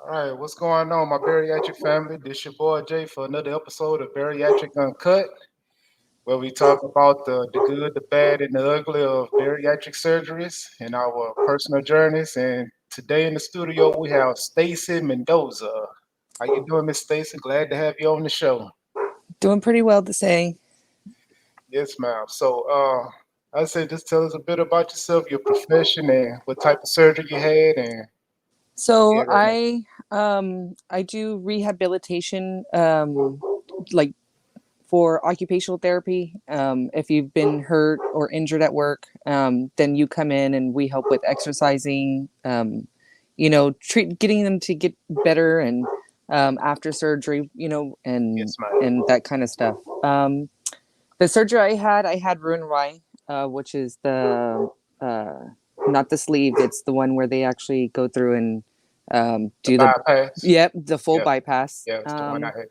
All right, what's going on, my bariatric family? This your boy Jay for another episode of Bariatric Uncut, where we talk about the good, the bad, and the ugly of bariatric surgeries and our personal journeys. And today in the studio we have Stacey Mendoza. How you doing, Miss Stacey? Glad to have you on the show. Doing pretty well to say. Yes, ma'am. I say just tell us a bit about yourself, your profession, and what type of surgery you had, and yeah, So right now. I do rehabilitation like for occupational therapy. If you've been hurt or injured at work, then you come in and we help with exercising, treat getting them to get better and after surgery, Yes, ma'am. and that kind of stuff. The surgery I had Roux-en-Y, which is the uh, not the sleeve. It's the one where they actually go through and The do the bypass. yep the full Yep. bypass. Yeah, it's the one I had.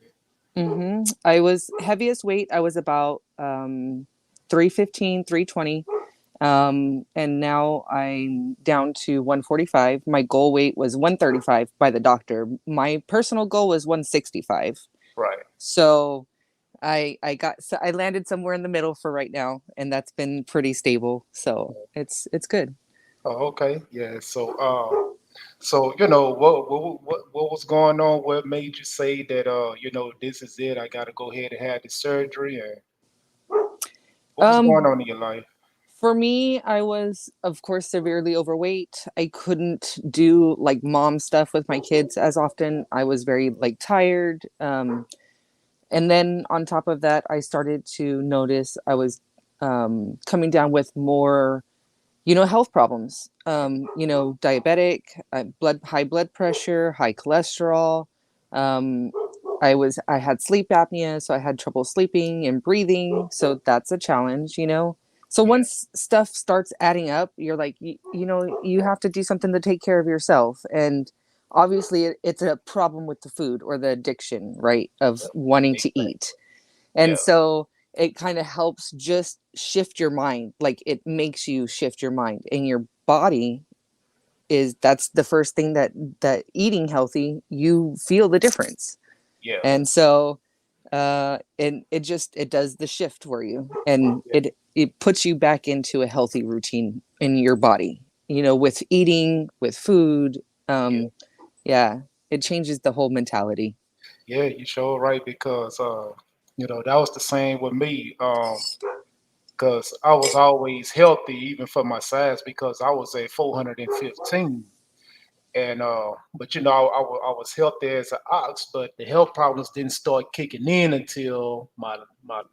I was heaviest weight. I was about 315, 320. And now I'm down to 145. My goal weight was 135 by the doctor. My personal goal was 165. Right. So I landed somewhere in the middle for right now, and that's been pretty stable. So it's good. Oh, okay. Yeah. So what was going on? What made you say that this is it? I got to go ahead and have the surgery. And what was going Um, on in your life? for me, I was of course severely overweight. I couldn't do like mom stuff with my kids as often. I was very like tired. And then on top of that, I started to notice I was coming down with more health problems. Diabetic, high blood pressure, high cholesterol. Um, I had sleep apnea, so I had trouble sleeping and breathing. So that's a challenge. So Yeah. once stuff starts adding up, you're like, you have to do something to take care of yourself. And obviously, it's a problem with the food or the addiction, right, of Yep. wanting to Exactly. eat. And Yeah. so it kind of helps just shift your mind. Like it makes you shift your mind, and your body that's the first thing that eating healthy, you feel the difference. Yeah. And so and it does the shift for you, and Yeah. it puts you back into a healthy routine in your body, with eating, with food. Yeah. um yeah, it changes the whole mentality. Yeah. You sure right because that was the same with me. Because I was always healthy even for my size because I was at 415. And but I was healthy as an ox, but the health problems didn't start kicking in until my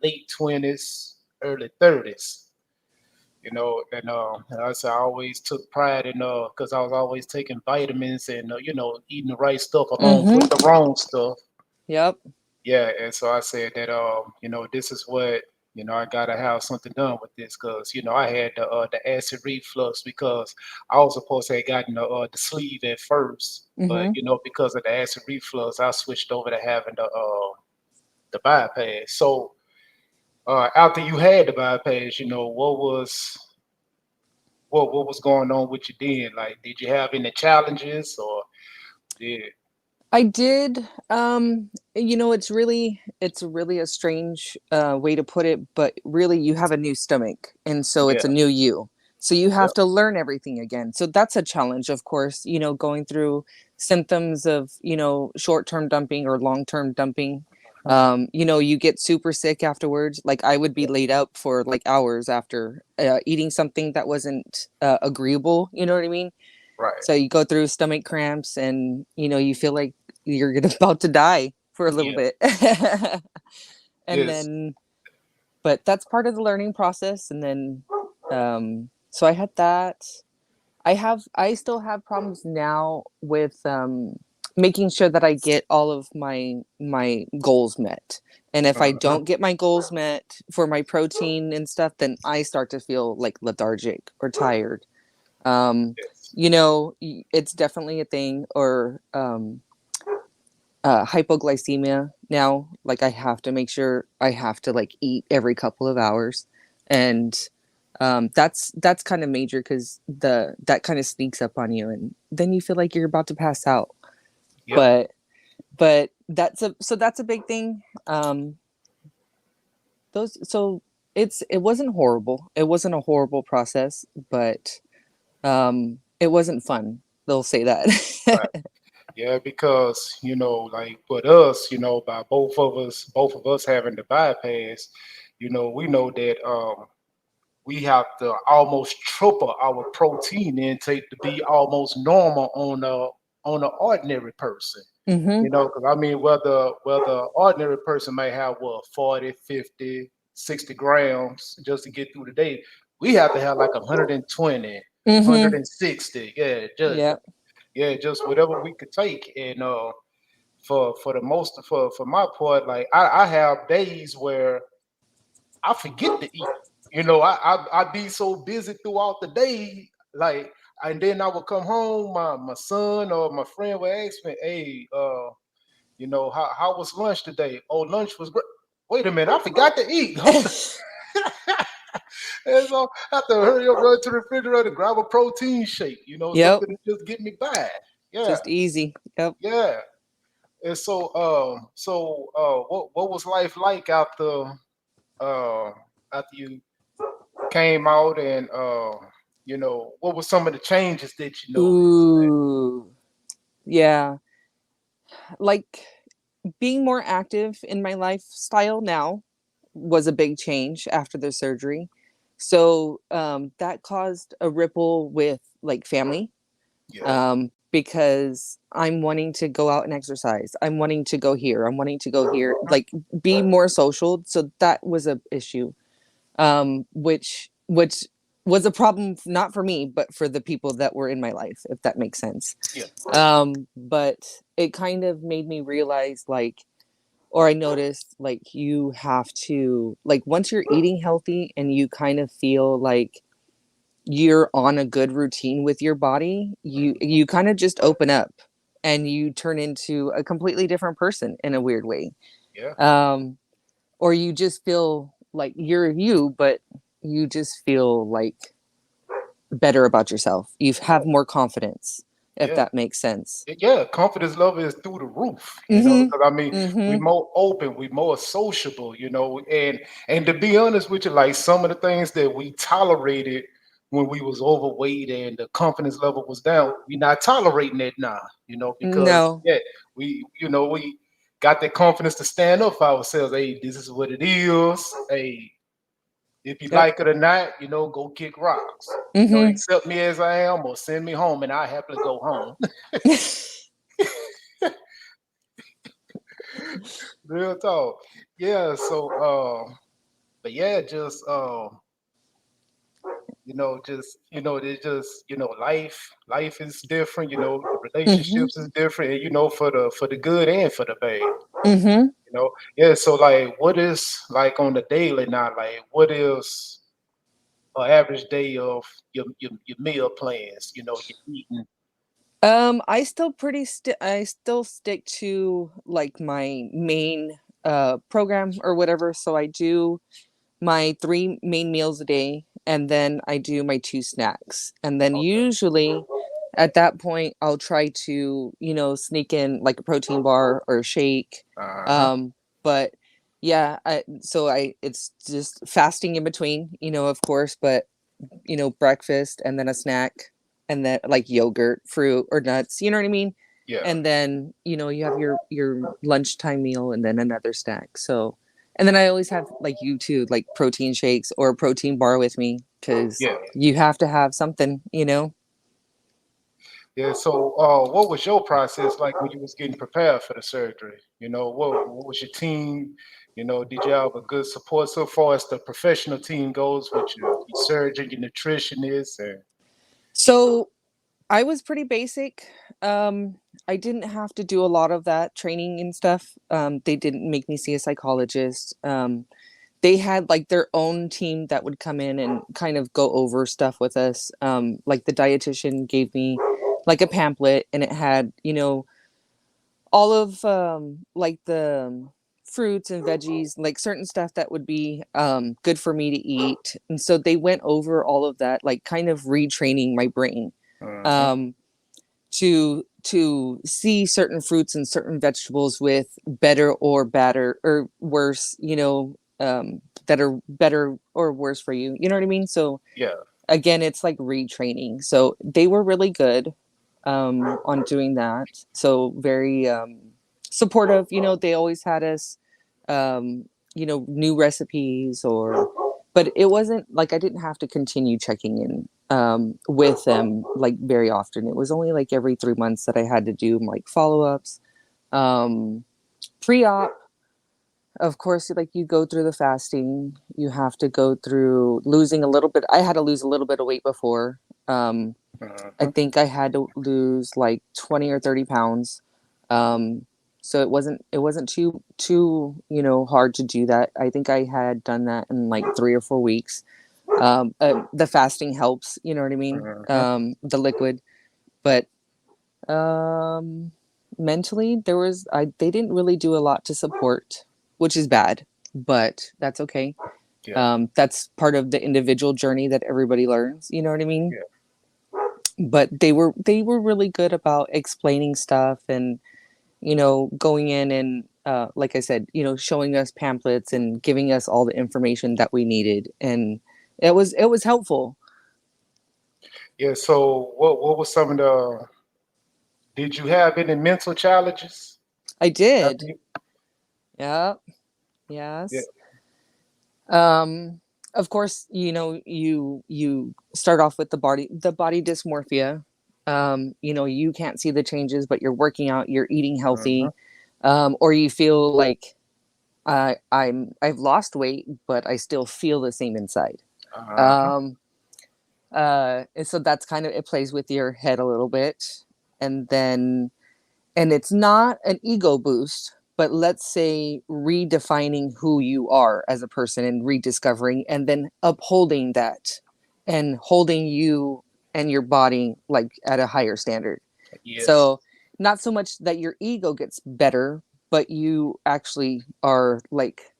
late 20s, early 30s. And I said I always took pride in because I was always taking vitamins and eating the right stuff along with Mm-hmm. the wrong stuff. Yep. Yeah, and so I said that this is what I gotta have something done with this because I had the acid reflux because I was supposed to have gotten the sleeve at first, but Mm-hmm. because of the acid reflux, I switched over to having the bypass. So after you had the bypass, what was going on with you then? Like, did you have any challenges or did I did. It's really a strange way to put it, but really you have a new stomach, and so it's yeah, a new you. So you have yep, to learn everything again. So that's a challenge, of course, going through symptoms of, short-term dumping or long-term dumping. uh-huh, You get super sick afterwards. Like I would be yeah, laid up for like hours after eating something that wasn't agreeable. You know what I mean? right, So you go through stomach cramps, and you feel like you're about to die for a little yeah, bit. And yes, then but that's part of the learning process. And then so I had that. I still have problems now with making sure that I get all of my goals met. And if I uh-huh, don't get my goals met for my protein and stuff, then I start to feel like lethargic or tired. um yes, it's definitely a thing. Or hypoglycemia now. Like I have to make sure I have to like eat every couple of hours. And that's kind of major because the that kind of sneaks up on you, and then you feel like you're about to pass out. Yep. But that's a big thing. Those so it wasn't horrible. It wasn't a horrible process, but it wasn't fun. They'll say Right. that. Yeah, because like with us, by both of us having the bypass, we know that we have to almost triple our protein intake to be almost normal on an ordinary person. Mhm. Because I mean, whether ordinary person may have what 40, 50, 60 grams just to get through the day, we have to have like 120, Mhm. 160. Yeah. Just whatever we could take. And for the most for my part, like I have days where I forget to eat. I'd be so busy throughout the day, like, and then I would come home. My son or my friend would ask me, "Hey, how was lunch today? Oh, lunch was great. Wait a minute, I forgot to eat. Hold on." And so I have to hurry up, run to the refrigerator, grab a protein shake. Yep. Something to just get me by. Yeah, Just easy. Yep. yeah. And what was life like uh, after you came out, and what were some of the changes that you noticed? Ooh. Yeah. Like being more active in my lifestyle now was a big change after the surgery. So that caused a ripple with like family, Yeah, because I'm wanting to go out and exercise. I'm wanting to go here. I'm wanting to go here, like be more social. So that was a issue, which was a problem not for me, but for the people that were in my life, if that makes sense. yeah, But it kind of made me realize like, or I noticed like you have to like once you're eating healthy and you kind of feel like you're on a good routine with your body, you kind of just open up and you turn into a completely different person in a weird way. yeah, Um or you just feel like you're you, but you just feel like better about yourself. You have more confidence, if yeah. that makes sense. Yeah, confidence level is through the roof, Mhm. because I mean, we Mhm. more open, we more sociable, and to be honest with you, like some of the things that we tolerated when we was overweight and the confidence level was down, we not tolerating it now, because No. yeah, we got that confidence to stand up for ourselves. Hey, this is what it is. Hey, if you Yep. like it or not, go kick rocks. Mhm. Accept me as I am or send me home and I happily go home. Real talk. Yeah, so but yeah, just it's just life is different, the Mhm. relationships is different, and for the good and for the bad. Mhm. Yeah, so like what is like on the daily now, like what is an average day of your meal plans, you're eating. I still stick to like my main program or whatever. So I do my three main meals a day and then I do my two snacks. And then Okay. usually at that point I'll try to, sneak in like a protein bar or a shake. Uh-huh. But yeah, it's just fasting in between, of course, but breakfast and then a snack and then like yogurt, fruit or nuts, you know what I mean? Yeah. And then, you have your lunchtime meal and then another snack. So, and then I always have like you too, like protein shakes or a protein bar with me cuz Yeah. you have to have something. Yeah, so what was your process like when you was getting prepared for the surgery? What was your team? Did you have a good support so far as the professional team goes with your surgeon, your nutritionist, and So, I was pretty basic. I didn't have to do a lot of that training and stuff. They didn't make me see a psychologist. They had like their own team that would come in and kind of go over stuff with us. Like the dietitian gave me like a pamphlet and it had, all of like the fruits and veggies, like certain stuff that would be good for me to eat. And so they went over all of that, like kind of retraining my brain uh um, to to see certain fruits and certain vegetables with better or badder or worse, that are better or worse for you. You know what I mean? So Yeah. again, it's like retraining. So they were really good on doing that. So very supportive. They always had us, new recipes but it wasn't like I didn't have to continue checking in with them like very often. It was only like every 3 months that I had to do like follow ups. Pre-op, of course, like you go through the fasting, you have to go through losing a little bit. I had to lose a little bit of weight before. I Uh-huh. think I had to lose like 20 or 30 pounds. Um, so it wasn't too, hard to do that. I think I had done that in like 3 or 4 weeks. The fasting helps, you know what I mean? Uh-huh. The liquid, but um, mentally they didn't really do a lot to support, which is bad, but that's okay. Yeah. That's part of the individual journey that everybody learns, you know what I mean? Yeah. But they were really good about explaining stuff and going in and like I said, showing us pamphlets and giving us all the information that we needed, and it was helpful. Yeah. So what was some of the did you have any mental challenges I after did. you? Yeah. Yeah. Yes. um of course, you start off with the body dysmorphia. You can't see the changes, but you're working out, you're eating Uh-huh. healthy, or you feel like I've lost weight, but I still feel the same inside. Uh-huh. Um, and so that's kind of, it plays with your head a little bit, and then and it's not an ego boost, but let's say redefining who you are as a person and rediscovering, and then upholding that and holding you and your body like at a higher standard. Yes. So not so much that your ego gets better, but you actually are like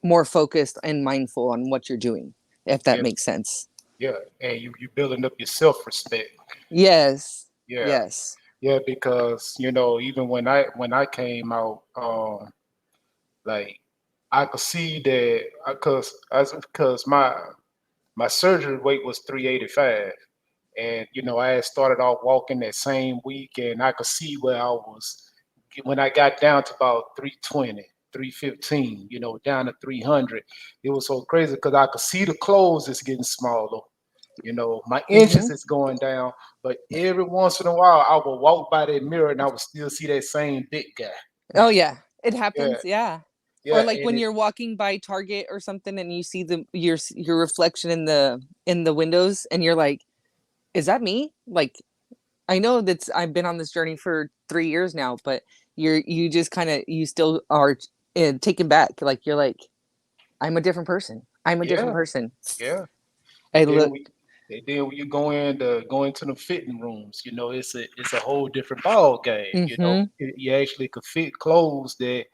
more focused and mindful on what you're doing, if that Yes. makes sense. Yeah. And you building up your self respect. Yes. Yeah. Yes. Yeah. Because even when I came out, like I could see that because my surgery weight was 385. And I had started off walking that same week, and I could see where I was when I got down to about 320, 315. Down to 300. It was so crazy because I could see the clothes is getting smaller. My inches Hmm. is going down, but every once in a while I would walk by that mirror and I would still see that same big guy. Oh yeah, it Yeah, happens. Yeah. Or yeah, like and when you're walking by Target or something and you see your reflection in the windows, and you're like, is that me? Like, I know that's I've been on this journey for 3 years now, but you just kind of, you still are taken back. Like you're like, I'm a different person. I'm a different yeah, person. yeah. I Then look. we then when you go into the fitting rooms, it's a whole different ball game. Hmm. You actually could fit clothes that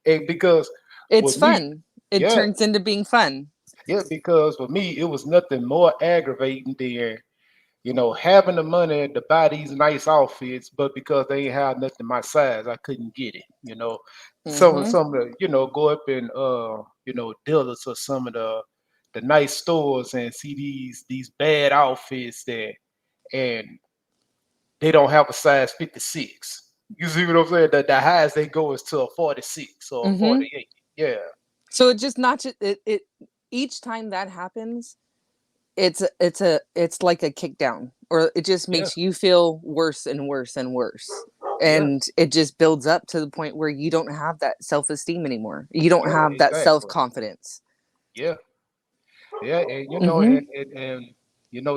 because It's with me, fun. It yeah, turns into being fun. yeah, because for me it was nothing more aggravating than having the money to buy these nice outfits, but because they ain't have nothing my size, I couldn't get it. Hmm. Some of the go up in dealers or some of the nice stores and see these bad outfits there, and they don't have a size 56. You see what I'm saying? The highest they go is to a 46 or a Hmm. 48. Yeah, So it just not just it each time that happens, it's like a kick down, or it just yeah, makes you feel worse and worse and worse, yeah, and it just builds up to the point where you don't have that self-esteem anymore, you don't yeah, have that exactly. self-confidence. Yeah, yeah, and Hmm.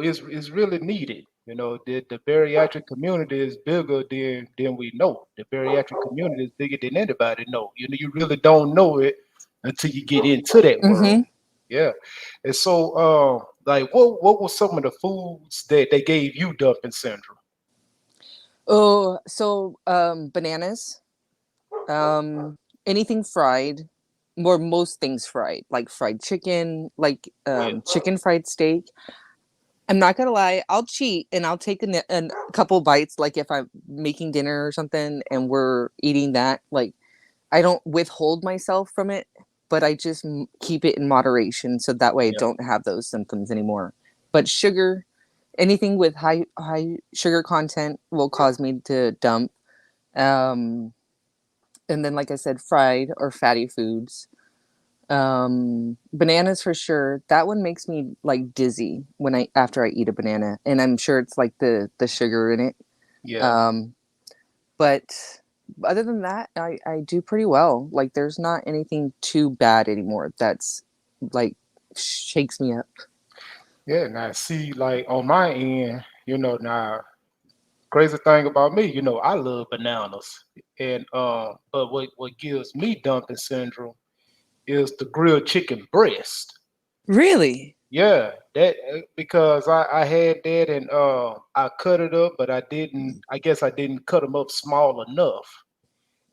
it's really needed. The bariatric community is bigger than we know. The bariatric community is bigger than anybody know. You really don't know it until you get into that world. Hmm. Yeah, and so like what were some of the foods that they gave you dumping syndrome? Oh, so bananas, um anything fried, or most things fried, like fried chicken, like Yeah, chicken fried steak. I'm not gonna lie, I'll cheat and I'll take a couple bites, like if I'm making dinner or something and we're eating that. Like I don't withhold myself from it, but I just keep it in moderation so that way I Yeah, don't have those symptoms anymore. But sugar, anything with high sugar content will cause me to dump. Um, and then, like I said, fried or fatty foods. Bananas for sure. That one makes me like dizzy when I after I eat a banana, and I'm sure it's like the sugar in it. yeah, Um, but other than that, I do pretty well. Like there's not anything too bad anymore that's like shakes me up. yeah. Now, see, like on my end, now crazy thing about me, I love bananas, and but what gives me dumping syndrome is the grilled chicken breast. Really? Yeah, that because I had that and I cut it up, but I didn't. I guess I didn't cut them up small enough.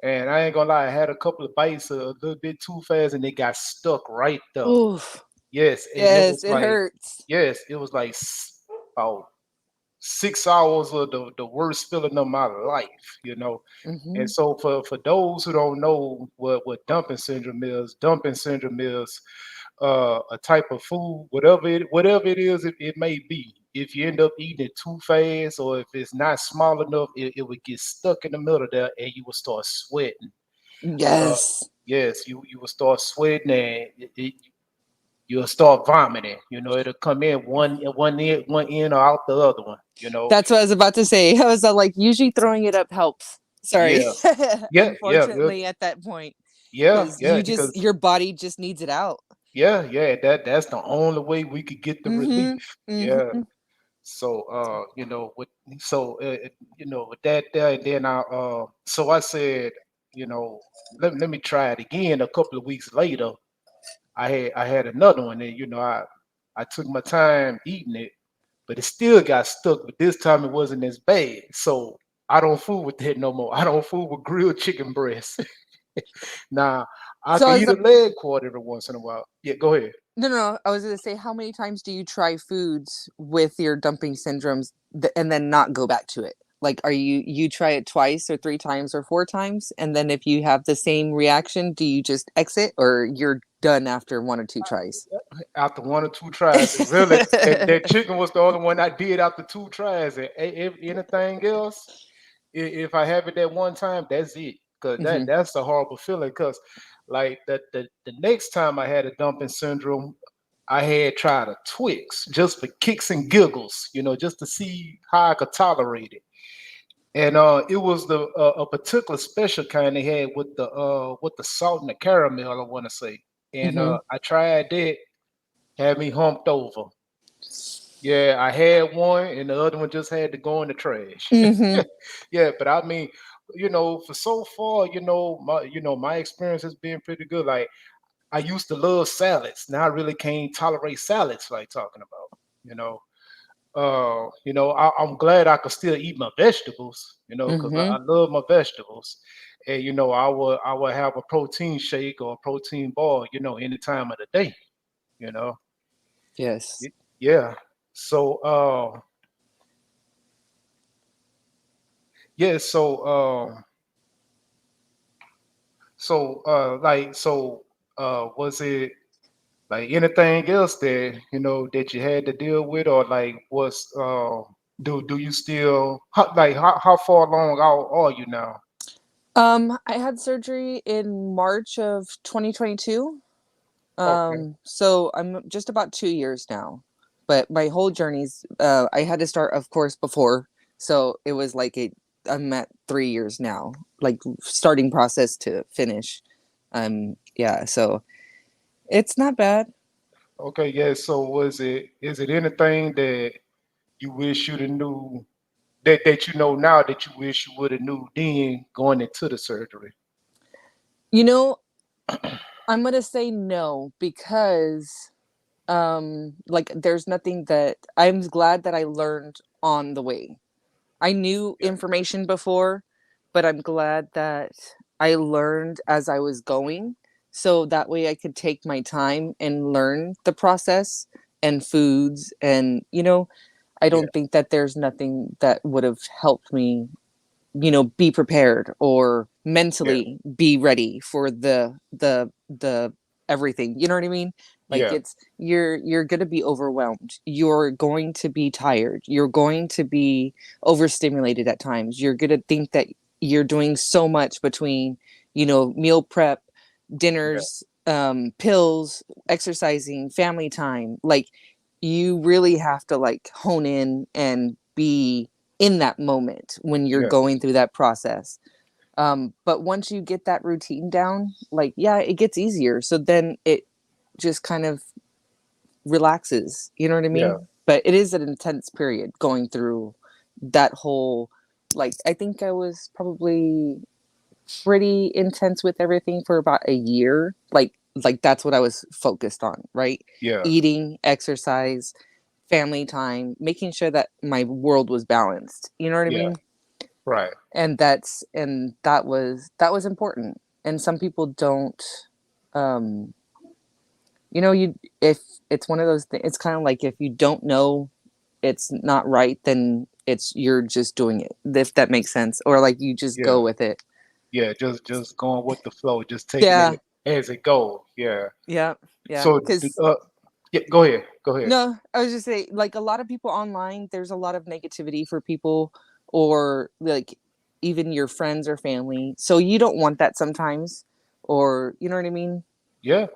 And I ain't gonna lie, I had a couple of bites a little bit too fast, and they got stuck right there. Oof. Yes, and it Yes, was it like, hurts. yes, it was like about 6 hours of the worst feeling of my life. And Hmm. so for those who don't know what dumping syndrome is a type of food, whatever it is, it may be. If you end up eating it too fast, or if it's not small enough, it would get stuck in the middle there, and you will start sweating. Uh, Yes. yes, you will start sweating, and you'll start vomiting. It'll come in one end or out the other one. That's what I was about to say. I was like, usually throwing it up helps. Sorry. Yeah, yeah, yeah, yeah, Unfortunately, at that point, yeah, because yeah. Because your body just needs it out. yeah, that's the only way we could get the Mm-hmm. relief. Yeah. Mm-hmm. So, with that there, and then so I said, let me try it again. A couple of weeks later, I had another one, and I took my time eating it, but it still got stuck. But this time it wasn't as bad. So I don't fool with that no more. I don't fool with grilled chicken breast. Now I So can I eat was a leg quarter every once in a while. Yeah, go ahead. no. I was gonna say, how many times do you try foods with your dumping syndromes and then not go back to it? Like, are you try it twice or three times or four times, and then if you have the same reaction, do you just exit or you're done after one or two tries? After one or two tries, and really, that chicken was the only one I did after two tries. And if anything else, if I have it that one time, that's it. Cause that Hmm. that's a horrible feeling. Cause like the next time I had a dumping syndrome, I had tried a Twix just for kicks and giggles, just to see how I could tolerate it. And it was a particular special kind they had with the salt and the caramel, I want to say. And Hmm. I tried that, had me humped over. Yeah, I had one, and the other one just had to go in the trash. Hmm. Yeah, but I mean, for so far, my experience has been pretty good. Like I used to love salads. Now I really can't tolerate salads like talking about. You know, I'm glad I could still eat my vegetables. Because I Hmm. love my vegetables. And I would have a protein shake or a protein bar. Any time of the day. You know. Yes. Y- Yeah. So yeah, was it like anything else that you had to deal with, or like what's do you still how far along are you now? I had surgery in March of 2022. Okay. So I'm just about 2 years now, but my whole journey's I had to start, of course, before, so it was like I'm at 3 years now, like starting process to finish. Yeah, so it's not bad. Okay, yeah. So is it anything that you wish you'd have knew that you know now that you wish you would have knew then going into the surgery? You know, I'm gonna say no because like there's nothing that I'm glad that I learned on the way. I knew Yeah. information before, but I'm glad that I learned as I was going. So that way I could take my time and learn the process and foods and I Yeah. don't think that there's nothing that would have helped me, be prepared or Yeah. mentally be ready for the everything. You know what I mean? Like Yeah. you're going to be overwhelmed. You're going to be tired. You're going to be overstimulated at times. You're going to think that you're doing so much between, meal prep, Yeah. dinners, pills, exercising, family time. Like you really have to like hone in and be in that moment when you're Yeah. going through that process. But once you get that routine down, like, yeah, it gets easier. So then it just kind of relaxes. You know what I Yeah. mean? But it is an intense period going through that whole, like, I think I was probably pretty intense with everything for about a year. Like that's what I was focused on, right? Yeah. Eating, exercise, family time, making sure that my world was balanced. You know what I Yeah. mean? Right. And that was important. And some people don't, um you if it's one of those things, it's kind of like if you don't know it's not right, then you're just doing it, if that makes sense, or like you just Yeah. go with it. Yeah. Just going with the flow, just taking Yeah, it as it goes. Yeah. yeah, yeah, So, because yeah, go ahead. Go ahead. no, I was just saying, like, a lot of people online, there's a lot of negativity for people, or like even your friends or family. So you don't want that sometimes, or you know what I mean? Yeah.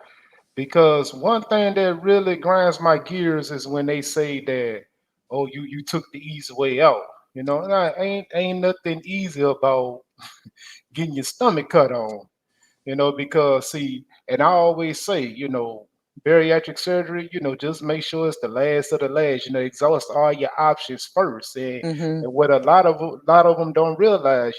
Because one thing that really grinds my gears is when they say that, oh, you took the easy way out. Ain't nothing easy about getting your stomach cut on. Because see, and I always say, bariatric surgery, just make sure it's the last of the last. Exhaust all your options first. And, Mm-hmm. and what a lot of them don't realize,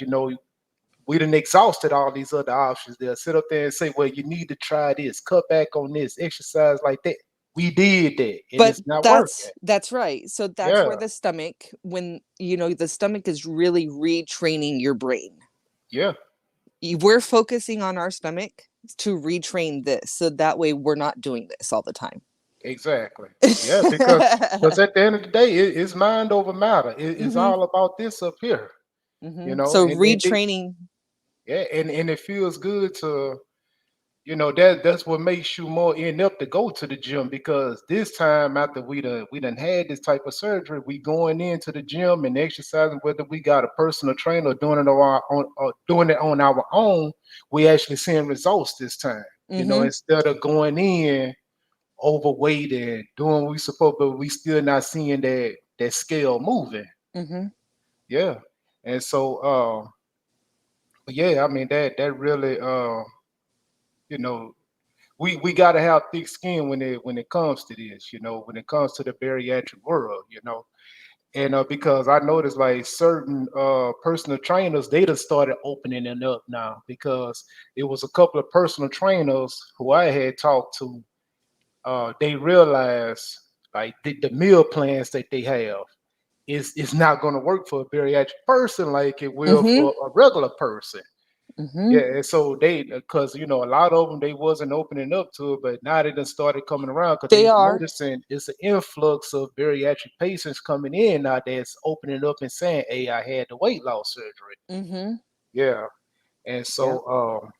we done exhausted all these other options. They'll sit up there and say, well, you need to try this, cut back on this, exercise like that. We did that, and But it's not working. that's right. So that's Yeah, where the stomach, when the stomach is really retraining your brain. yeah, We're focusing on our stomach to retrain this, so that way we're not doing this all the time. exactly. Yeah, because at the end of the day, it's mind over matter. It's Hmm. all about this up here, So and retraining. yeah, and it feels good to that's what makes you more inept to go to the gym, because this time after we done had this type of surgery, we going into the gym and exercising, whether we got a personal trainer or doing it on our own. We actually seeing results this time, Hmm. instead of going in overweight and doing what we supposed, but we still not seeing that scale moving. Hmm. Yeah. And so yeah, I mean that really you know we got to have thick skin when it comes to this, when it comes to the bariatric world, and because I noticed like certain personal trainers, they just started opening it up now, because it was a couple of personal trainers who I had talked to. They realized like the meal plans that they have is not going to work for a bariatric person like it will Hmm. for a regular person. Hmm. Yeah, and so because a lot of them, they wasn't opening up to it, but now they done started coming around because They they are. noticing it's an influx of bariatric patients coming in now that's opening up and saying, "Hey, I had the weight loss surgery." Hmm. Yeah, and Yeah.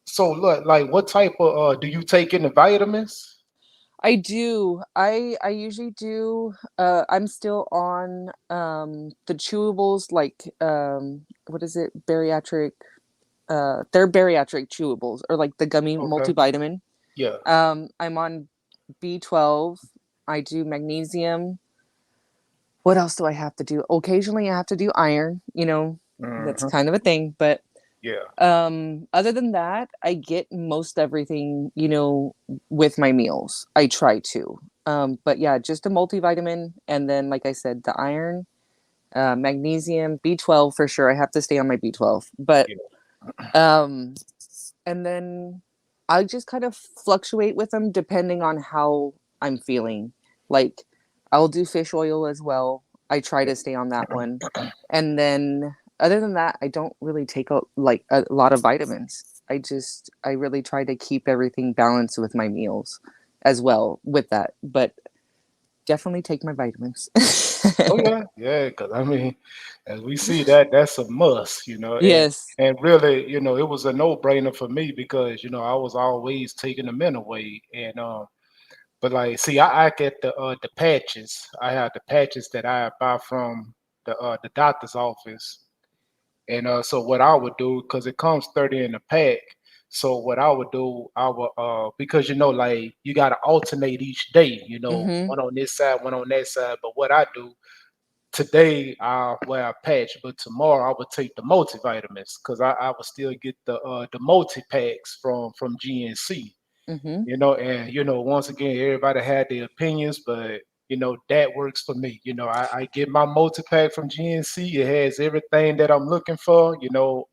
so look, like, what type of do you take in the vitamins? I do. I usually do. I'm still on the chewables, like what is it? Bariatric. They're bariatric chewables, or like the gummy Okay, multivitamin. yeah, I'm on B12. I do magnesium. What else do I have to do? Occasionally I have to do iron, that's hmm, kind of a thing, but yeah, other than that, I get most everything, with my meals. I try to. But yeah, just a multivitamin, and then like I said, the iron, magnesium, B12 for sure. I have to stay on my B12. But yeah, um and then I just kind of fluctuate with them depending on how I'm feeling. Like I'll do fish oil as well. I try yeah, to stay on that one. And then other than that, I don't really take a lot of vitamins. I really try to keep everything balanced with my meals as well with that. But definitely take my vitamins. Oh yeah, yeah. Because I mean, as we see that, that's a must, Yes. and really, it was a no brainer for me because I was always taking the men away, and but like, see, I get the patches. I have the patches that I buy from the doctor's office, and so what I would do, because it comes 30 in a pack. So what I would do, I would because like you gotta alternate each day, Mm-hmm. one on this side, one on that side. But what I do today, I wear a patch, but tomorrow I would take the multivitamins because I would still get the multi packs from GNC, Mm-hmm. and once again, everybody had their opinions, but that works for me. I get my multi-pack from GNC. It has everything that I'm looking for.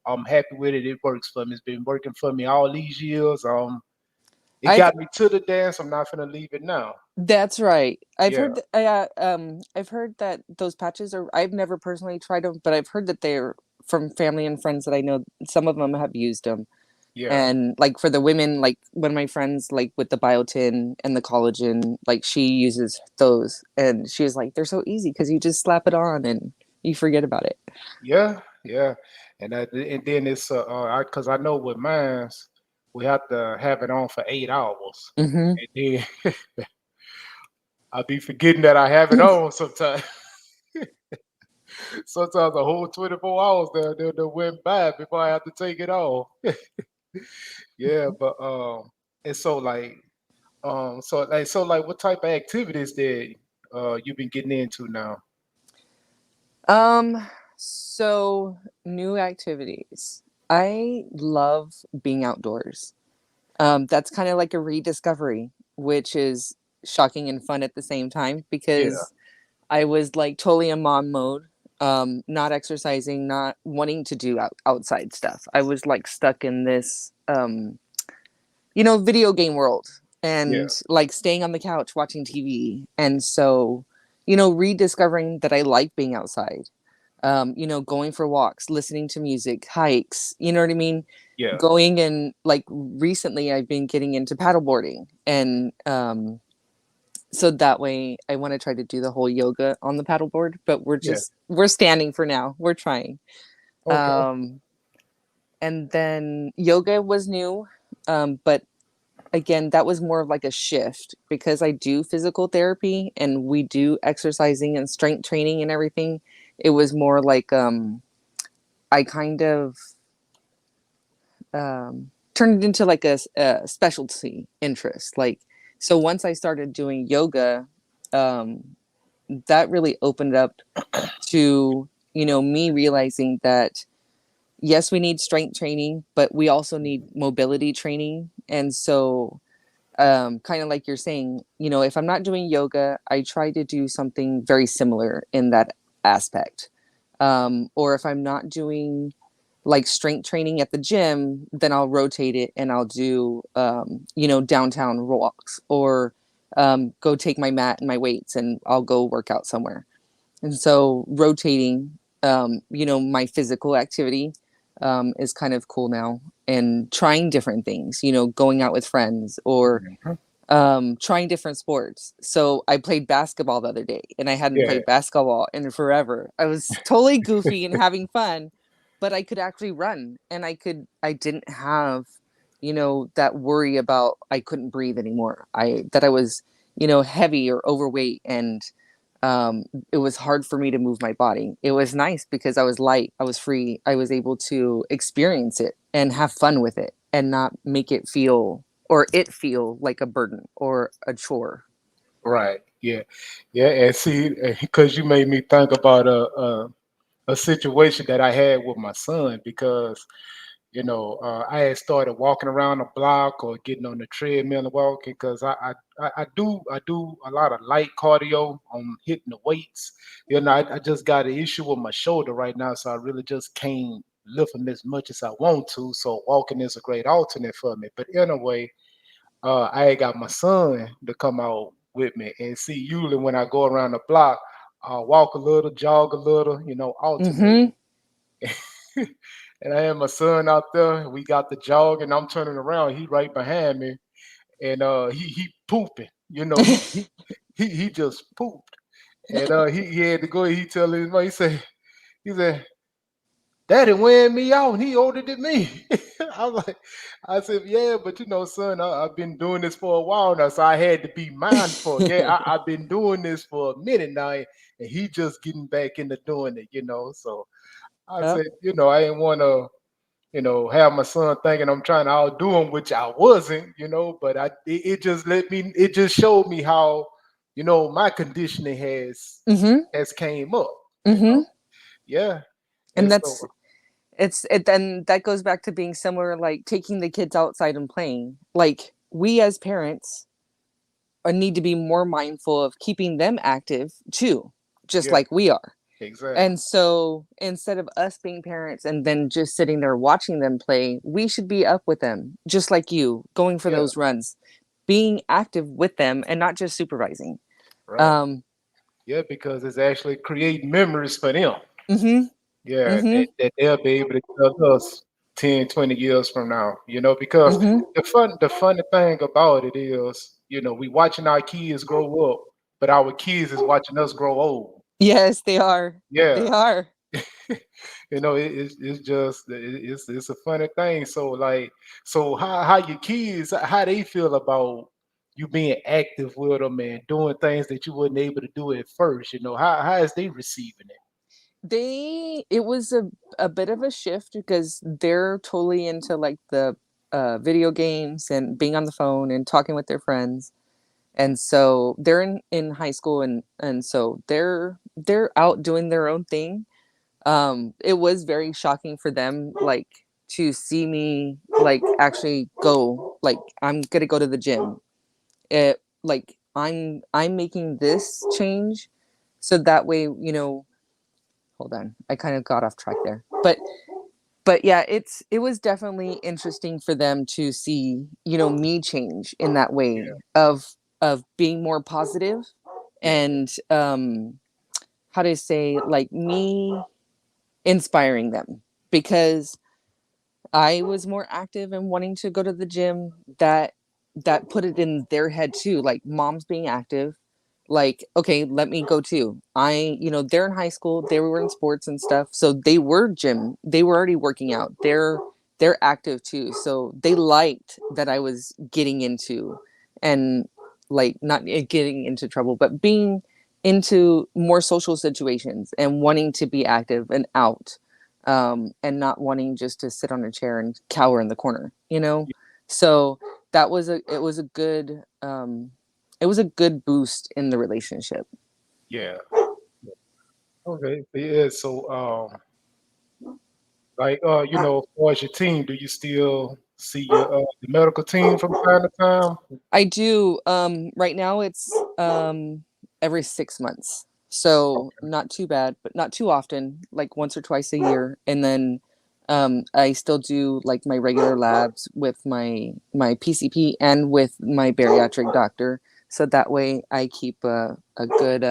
I'm happy with it. It works for me. It's been working for me all these years. It I've got me to the dance. I'm not gonna leave it now. That's right. Yeah, I've heard that those patches are. I've never personally tried them, but I've heard that they're from family and friends that I know. Some of them have used them, yeah, and like for the women, like one of my friends, like with the biotin and the collagen, like she uses those, and she was like, they're so easy because you just slap it on and you forget about it. yeah, yeah. And then it's because I know with mines, we have to have it on for 8 hours, Mm-hmm. and then I be forgetting that I have it on sometimes. Sometimes a whole 24 hours they went by before I have to take it off. Yeah, but and so like what type of activities that you've been getting into now? Um, so new activities. I love being outdoors. That's kind of like a rediscovery, which is shocking and fun at the same time Yeah, because I was like totally in mom mode, not exercising, not wanting to do outside stuff. I was like stuck in this, video game world yeah, and like staying on the couch watching TV. And so, rediscovering that I like being outside, going for walks, listening to music, hikes, you know what I mean? yeah, Going and like recently I've been getting into paddleboarding and so that way I want to try to do the whole yoga on the paddleboard, but yeah. we're standing for now. We're trying. Okay. Um and then yoga was new. But again, that was more of like a shift because I do physical therapy and we do exercising and strength training and everything. It was more like I kind of turned it into like a specialty interest. Like, so once I started doing yoga, um, that really opened up to, me realizing that yes, we need strength training, but we also need mobility training. And so, kind of like you're saying, if I'm not doing yoga, I try to do something very similar in that aspect. Or if I'm not doing like strength training at the gym, then I'll rotate it and I'll do, downtown walks or go take my mat and my weights and I'll go work out somewhere. And so rotating, my physical activity is kind of cool now and trying different things, going out with friends or Mhm. trying different sports. So I played basketball the other day and I hadn't Yeah, played basketball in forever. I was totally goofy and having fun, but I could actually run and I didn't have, that worry about I couldn't breathe anymore. That I was, heavy or overweight and it was hard for me to move my body. It was nice because I was light, I was free, I was able to experience it and have fun with it and not make it feel like a burden or a chore. right. Yeah, yeah. And see, because you made me think about a situation that I had with my son because I had started walking around the block or getting on the treadmill and walking because I do a lot of light cardio on hitting the weights. I just got an issue with my shoulder right now, so I really just can't lift them as much as I want to. So walking is a great alternate for me. But anyway, I had got my son to come out with me and see. Usually when I go around the block, I'll walk a little, jog a little, alternate. Mm-hmm. And I had my son out there. We got the jog, and I'm turning around. He right behind me, and he pooping. He just pooped. And he had to go. He tell his mom. He said, Daddy wearing me out, and he older than me. I was like, I said, yeah, but son, I've been doing this for a while now, so I had to be mindful. Yeah, I've been doing this for a minute now, and he just getting back into doing it. So I Yep. said, I didn't want to, have my son thinking I'm trying to outdo him, which I wasn't. But it just it just showed me how, my conditioning Mm-hmm. has came up. You Mm-hmm. know, yeah, And and so then that goes back to being similar, like taking the kids outside and playing. Like we as parents need to be more mindful of keeping them active too, just yeah, like we are. exactly. And so instead of us being parents and then just sitting there watching them play, we should be up with them, just like you, going for Yeah, those runs, being active with them and not just supervising. right. Um, Yeah, because it's actually creating memories for them. mm-hmm, Yeah, mm-hmm, that they'll be able to tell us 10, 20 years from now. Because mm-hmm. the funny thing about it is, we watching our kids grow up, but our kids is watching us grow old. Yes, they are. They Yeah. are. It's just it's a funny thing. So like, so how your kids, how they feel about you being active with them and doing things that you wasn't able to do at first. How is they receiving it? It was a bit of a shift because they're totally into like the video games and being on the phone and talking with their friends. And so they're in high school, and so they're out doing their own thing. It was very shocking for them, like to see me like actually go, like I'm gonna go to the gym. It like I'm making this change so that way, hold on, I kind of got off track there. But yeah, it was definitely interesting for them to see, me change in that way Yeah, of being more positive yeah, and how to say, like me inspiring them, because I was more active and wanting to go to the gym. That put it in their head too, like mom's being active, like okay, let me go too. They're in high school, they were in sports and stuff, so they were already working out. They're active too, so they liked that I was getting into, and like not getting into trouble, but being into more social situations and wanting to be active and out, and not wanting just to sit on a chair and cower in the corner. So it was a good boost in the relationship. yeah. Okay, yeah. So, like, as far as your team, do you still see the medical team from time to time? I do. Right now it's every 6 months, so Okay, not too bad, but not too often, like once or twice a year. And then I still do like my regular labs with my PCP and with my bariatric doctor, so that way I keep a good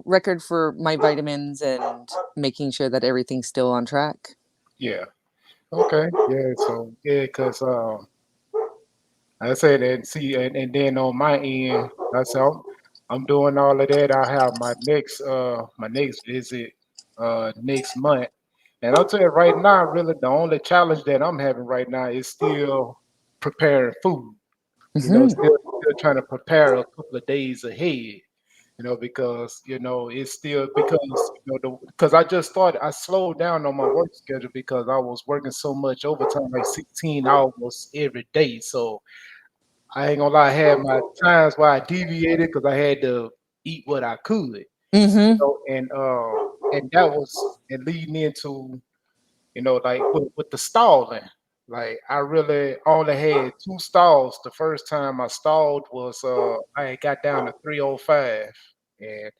record for my vitamins and making sure that everything's still on track. yeah. Okay, yeah. So, yeah, because I said that. See, and then on my end, I said I'm doing all of that. I have my next visit next month, and I'll tell you right now, really the only challenge that I'm having right now is still preparing food. Hmm. Still trying to prepare a couple of days ahead. Because it's still because because I just started. I slowed down on my work schedule because I was working so much overtime, like 16 hours every day. So I ain't gonna lie, I had my times where I deviated because I had to eat what I could, Hmm. and that was and leading into like with the stalling. Like I really only had two stalls. The first time I stalled was I had got down to 305, and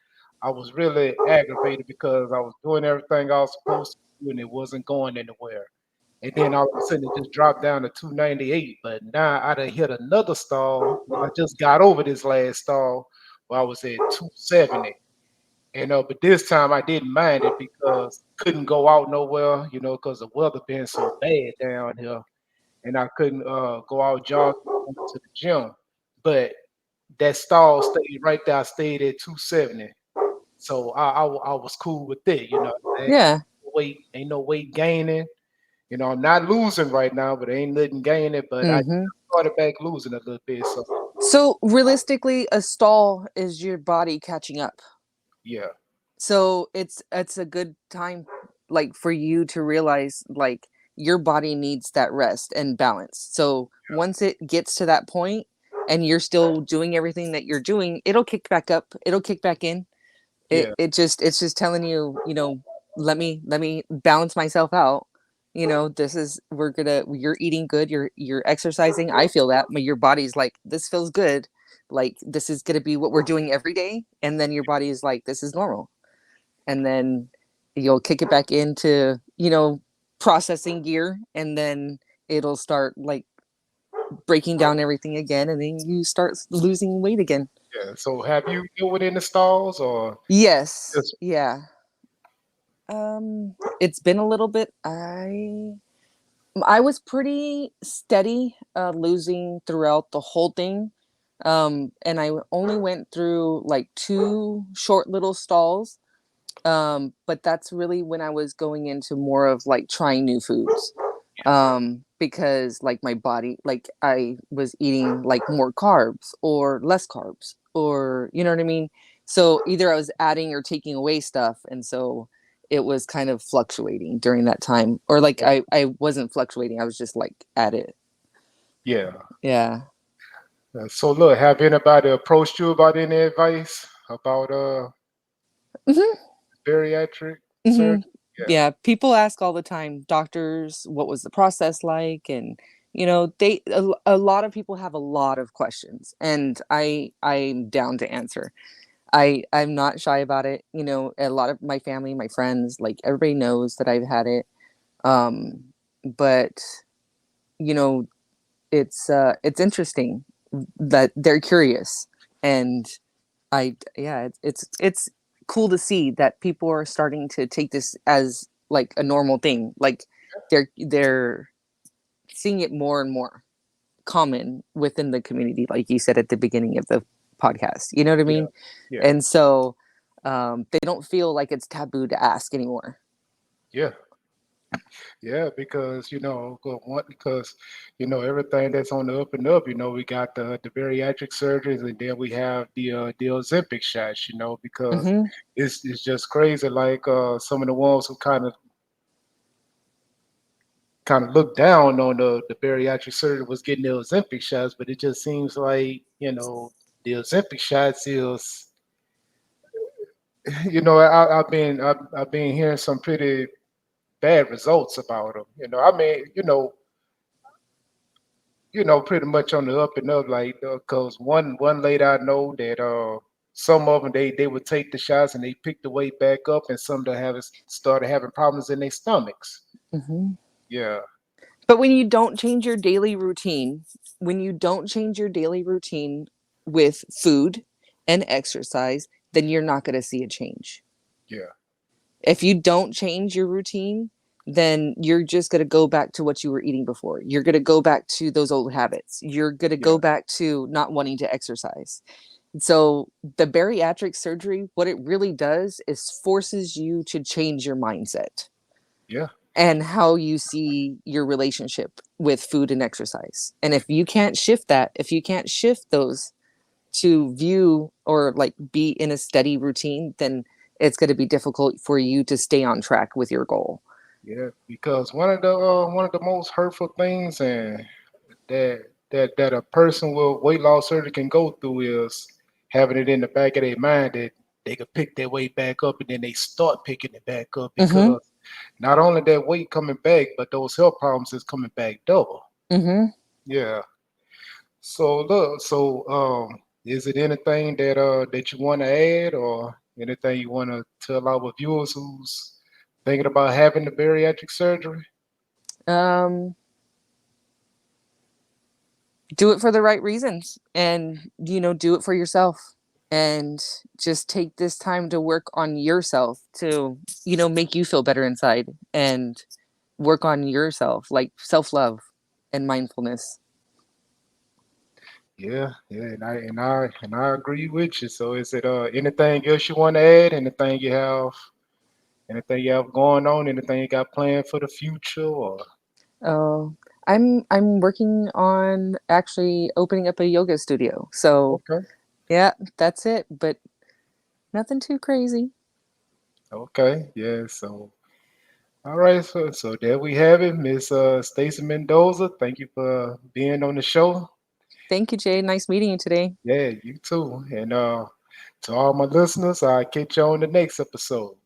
I was really aggravated because I was doing everything I was supposed to do and it wasn't going anywhere. And then all of a sudden it just dropped down to 298. But now I done hit another stall. I just got over this last stall where I was at 270. But this time I didn't mind it because couldn't go out nowhere, because the weather been so bad down here, and I couldn't go out jogging to the gym. But that stall stayed right there. I stayed at 270. So I was cool with it. Yeah. Ain't no weight gaining. I'm not losing right now, but ain't nothing gaining. But I Hmm. started back losing a little bit. So So realistically, a stall is your body catching up. yeah, So it's a good time, like, for you to realize, like, your body needs that rest and balance. So once it gets to that point and you're still doing everything that you're doing, it'll kick back up, it'll kick back in. yeah, It's just telling you, let me balance myself out. This is you're eating good, you're exercising. I feel that your body's like, this feels good, like this is gonna be what we're doing every day, and then your body is like, this is normal. And then you'll kick it back into, processing gear, and then it'll start, like, breaking down everything again, and then you start losing weight again. yeah. So have you been within the stalls or Yes. just Yeah. It's been a little bit. I was pretty steady, losing throughout the whole thing. And I only went through like two short little stalls. But that's really when I was going into more of like trying new foods. Because like my body, like I was eating like more carbs or less carbs, or you know what I mean? So either I was adding or taking away stuff. And so it was kind of fluctuating during that time. Or like I wasn't fluctuating, I was just like at it. yeah? Yeah. So look, have anybody approached you about any advice about Hmm. bariatric Hmm. surgery? Yeah, Yeah, people ask all the time, doctors, what was the process like? And a lot of people have a lot of questions, and I'm down to answer. I'm not shy about it. A lot of my family, my friends, like everybody knows that I've had it. But you know, it's interesting that they're curious. And yeah, it's cool to see that people are starting to take this as like a normal thing. Like they're seeing it more and more common within the community, like you said at the beginning of the podcast. You know what I yeah, mean? yeah, And so they don't feel like it's taboo to ask anymore. yeah. Yeah, because because everything that's on the up and up. We got the bariatric surgeries, and then we have the Ozempic shots. Because Hmm. it's just crazy. Like some of the ones who kind of looked down on the bariatric surgery was getting the Ozempic shots, but it just seems like the Ozempic shots is I've been hearing some pretty bad results about them. I mean, pretty much on the up and up, like, because one lady I know that some of them they would take the shots and they pick the weight back up, and some that have started having problems in their stomachs. Hmm. Yeah, But when you don't change your daily routine, when you don't change your daily routine with food and exercise, then you're not going to see a change. yeah, If you don't change your routine, then you're just going to go back to what you were eating before. You're going to go back to those old habits. You're going to yeah, go back to not wanting to exercise. So, the bariatric surgery, what it really does is forces you to change your mindset yeah, and how you see your relationship with food and exercise. And if you can't shift that, if you can't shift those to view or like be in a steady routine, then it's going to be difficult for you to stay on track with your goal. yeah. Because one of the most hurtful things and that a person with weight loss surgery can go through is having it in the back of their mind that they could pick their weight back up, and then they start picking it back up Mm-hmm. because not only that weight coming back, but those health problems is coming back double. Mm-hmm. Yeah. So look, is it anything that you want to add, or anything you want to tell our viewers who's thinking about having the bariatric surgery? Um, do it for the right reasons, and do it for yourself, and just take this time to work on yourself to make you feel better inside, and work on yourself, like self-love and mindfulness. yeah, and I agree with you. So is it anything else you want to add? Anything you have going on? Anything you got planned for the future? Or Oh, I'm working on actually opening up a yoga studio. So okay, yeah, that's it. But nothing too crazy. okay, yeah. So all right, so there we have it, Miss Stacey Mendoza. Thank you for being on the show. Thank you, Jay. Nice meeting you today. Yeah, you too. And to all my listeners, I'll catch you on the next episode.